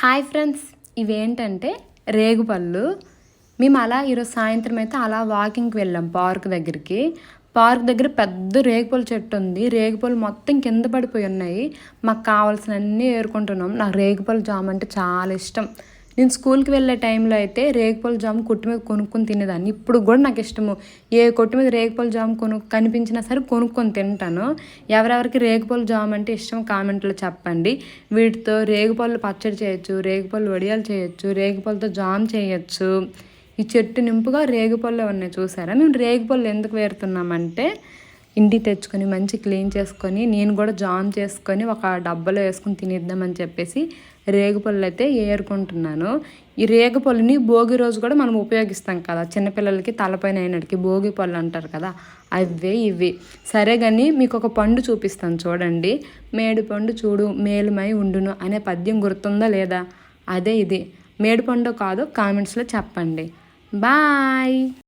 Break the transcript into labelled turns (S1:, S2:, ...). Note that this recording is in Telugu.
S1: హాయ్ ఫ్రెండ్స్, ఇవేంటంటే రేగుపళ్ళు. మేము అలా ఈరోజు సాయంత్రం అయితే అలా వాకింగ్కి వెళ్ళాం పార్క్ దగ్గరికి. పార్క్ దగ్గర పెద్ద రేగుపళ్ళు చెట్టు ఉంది. రేగుపళ్ళు మొత్తం కింద పడిపోయి ఉన్నాయి. మాకు కావాల్సినవన్నీ ఏరుకుంటున్నాం. నాకు రేగుపళ్ళు జామ్ అంటే చాలా ఇష్టం. నేను స్కూల్కి వెళ్ళే టైంలో అయితే రేగుపళ్ళు జామ్ కొట్టు మీద కొనుక్కొని తినేదాన్ని. ఇప్పుడు కూడా నాకు ఇష్టము. ఏ కొట్టు మీద రేగుపళ్ళు జామ్ కనిపించినా సరే కొనుక్కొని తింటాను. ఎవరెవరికి రేగుపళ్ళు జామ్ అంటే ఇష్టం కామెంట్లో చెప్పండి. వీటితో రేగుపళ్ళు పచ్చడి చేయొచ్చు, రేగుపళ్ళు వడియాలు చేయొచ్చు, రేగుపళ్ళతో జామ్ చేయొచ్చు. ఈ చెట్టు నింపుగా రేగుపళ్ళు ఉన్నాయి చూసారా. మేము రేగుపళ్ళు ఎందుకు వేరుతున్నామంటే ఇంటికి తెచ్చుకొని మంచి క్లీన్ చేసుకొని నేను కూడా జామ్ చేసుకొని ఒక డబ్బాలో వేసుకొని తినేద్దామని చెప్పేసి రేగుపళ్ళు అయితే ఏరుకుంటున్నాను. ఈ రేగుపళ్ళుని భోగి రోజు కూడా మనం ఉపయోగిస్తాం కదా, చిన్నపిల్లలకి తలపైన అయినటికి భోగి పళ్ళు అంటారు కదా, అవే ఇవి. సరే కానీ మీకు ఒక పండు చూపిస్తాను చూడండి. మేడు పండు చూడు మేలుమై ఉండును అనే పద్యం గుర్తుందా లేదా? అదే ఇది. మేడు పండు కాదు కామెంట్స్లో చెప్పండి. బాయ్.